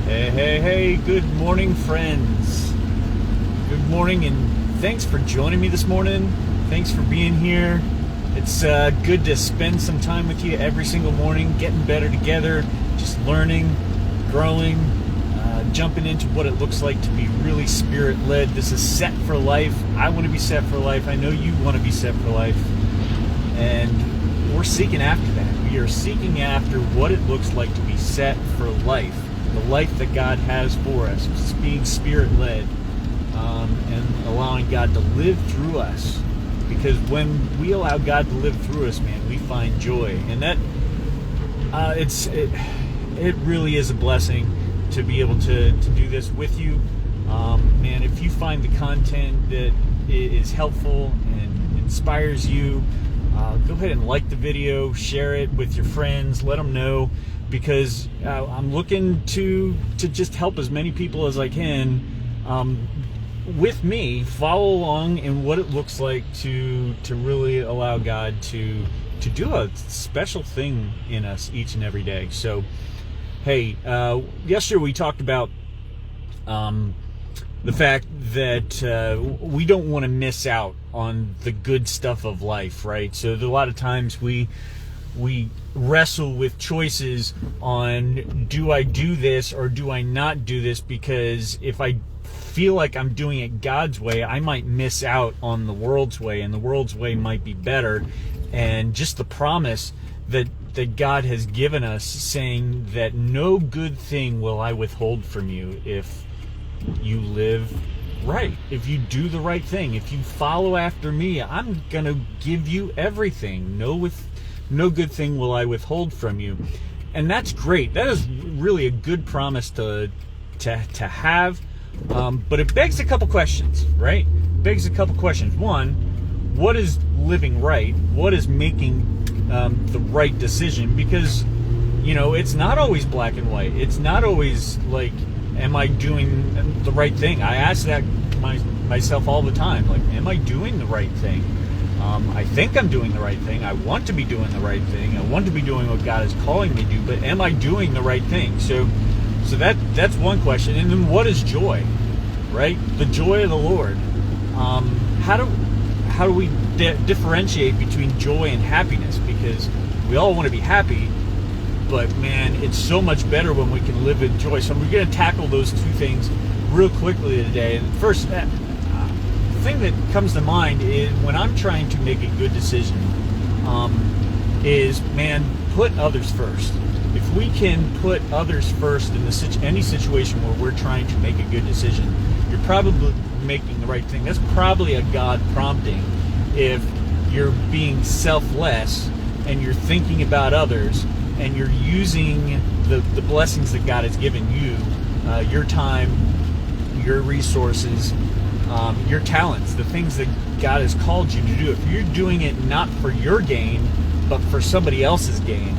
Hey, hey, hey, good morning, friends. Good morning, and thanks for joining me this morning. Thanks for being here. It's good to spend some time with you every single morning, getting better together, just learning, growing, jumping into what it looks like to be really spirit-led. This is Set for Life. I want to be set for life. I know you want to be set for life. And we're seeking after that. We are seeking after what it looks like to be set for life. The life that God has for us, just being spirit-led, and allowing God to live through us. Because when we allow God to live through us, man, we find joy, and that it really is a blessing to be able to do this with you. Man, if you find the content that is helpful and inspires you, go ahead and like the video, share it with your friends, let them know. Because I'm looking to just help as many people as I can with me follow along in what it looks like to really allow God to do a special thing in us each and every day. So, hey, yesterday we talked about the fact that we don't want to miss out on the good stuff of life, right? So a lot of times we wrestle with choices on, do I do this or do I not do this? Because if I feel like I'm doing it God's way, I might miss out on the world's way, and the world's way might be better. And just the promise that God has given us, saying that no good thing will I withhold from you if you live right, if you do the right thing, if you follow after me, I'm gonna give you everything. No good thing will I withhold from you. And that's great. That is really a good promise to have. But it begs a couple questions, right? It begs a couple questions. One, what is living right? What is making the right decision? Because, it's not always black and white. It's not always like, am I doing the right thing? I ask that myself all the time. Like, am I doing the right thing? I think I'm doing the right thing. I want to be doing the right thing. I want to be doing what God is calling me to do. But am I doing the right thing? So that's one question. And then what is joy? Right? The joy of the Lord. How do we differentiate between joy and happiness? Because we all want to be happy, but man, it's so much better when we can live in joy. So we're going to tackle those two things real quickly today. And first, the thing that comes to mind is when I'm trying to make a good decision, is, man, put others first. If we can put others first in any situation where we're trying to make a good decision, you're probably making the right thing. That's probably a God prompting. If you're being selfless and you're thinking about others and you're using the blessings that God has given you, your time, your resources, your talents, the things that God has called you to do, if you're doing it not for your gain, but for somebody else's gain,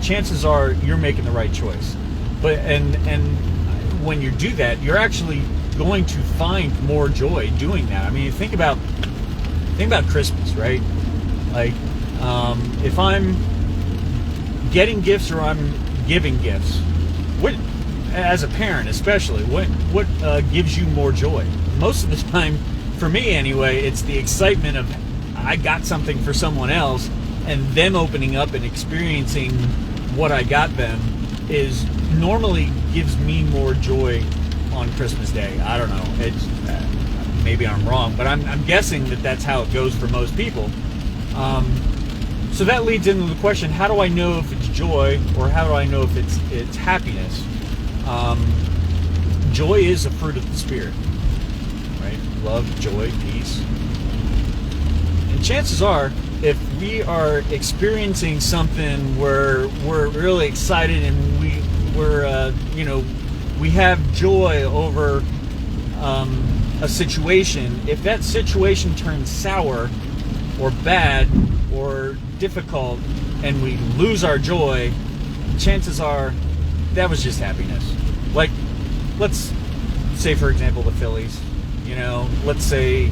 chances are you're making the right choice. But and when you do that, you're actually going to find more joy doing that. I mean, think about Christmas, right? Like, if I'm getting gifts or I'm giving gifts, what, as a parent especially, what gives you more joy? Most of the time, for me anyway, it's the excitement of I got something for someone else, and them opening up and experiencing what I got them is normally gives me more joy on Christmas Day. I don't know. It's maybe I'm wrong, but I'm guessing that that's how it goes for most people. So that leads into the question: how do I know if it's joy, or how do I know if it's happiness? Joy is a fruit of the Spirit, right? Love, joy, peace. And chances are, if we are experiencing something where we're really excited and we have joy over a situation, if that situation turns sour or bad or difficult and we lose our joy, chances are that was just happiness. Like, let's say, for example, the Phillies. Let's say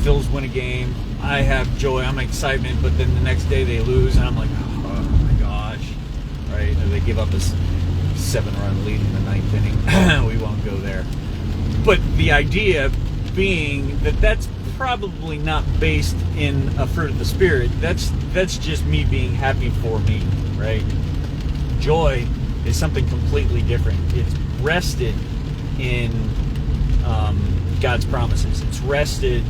Phils win a game. I have joy, I'm excitement, but then the next day they lose, and I'm like, oh my gosh, right? Or they give up a 7-run lead in the ninth inning. We won't go there. But the idea being that that's probably not based in a fruit of the Spirit. That's just me being happy for me, right? Joy is something completely different. It's rested in God's promises. It's rested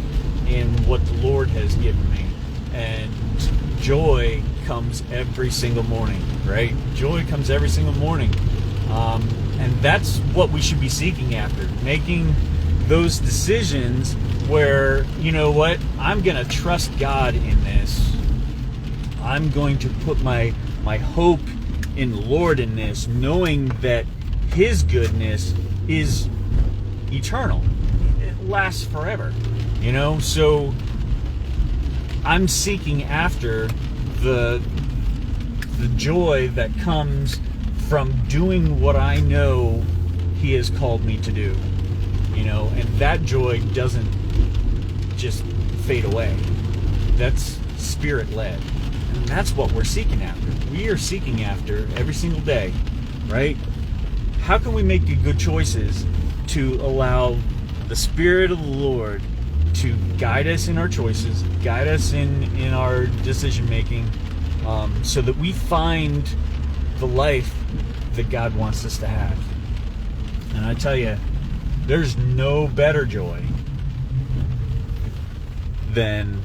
in what the Lord has given me. And joy comes every single morning, right? Joy comes every single morning. And that's what we should be seeking after. Making those decisions where, you know what, I'm going to trust God in this. I'm going to put my hope in the Lord in this, knowing that His goodness is eternal. It lasts forever, you know? So I'm seeking after the joy that comes from doing what I know He has called me to do, you know, and that joy doesn't just fade away. That's Spirit-led, and that's what we're seeking after. We are seeking after every single day, right? How can we make good choices to allow the Spirit of the Lord to guide us in our choices, guide us in our decision making, so that we find the life that God wants us to have. And I tell you, there's no better joy than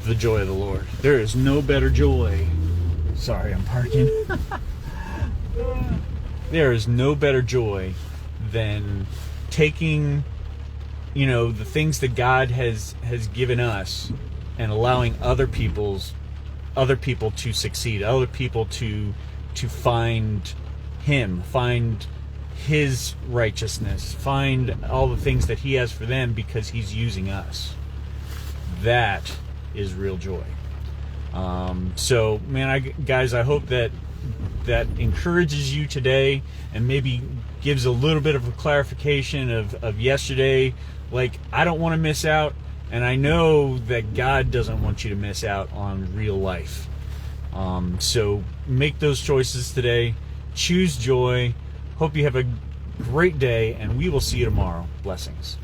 the joy of the Lord. There is no better joy. Sorry, I'm parking. There is no better joy than taking, you know, the things that God has given us and allowing other people to succeed, other people to find Him, find His righteousness, find all the things that He has for them because He's using us. That is real joy. So, man, guys, I hope that encourages you today and maybe gives a little bit of a clarification of yesterday. Like, I don't want to miss out, and I know that God doesn't want you to miss out on real life. So make those choices today. Choose joy. Hope you have a great day, and we will see you tomorrow. Blessings.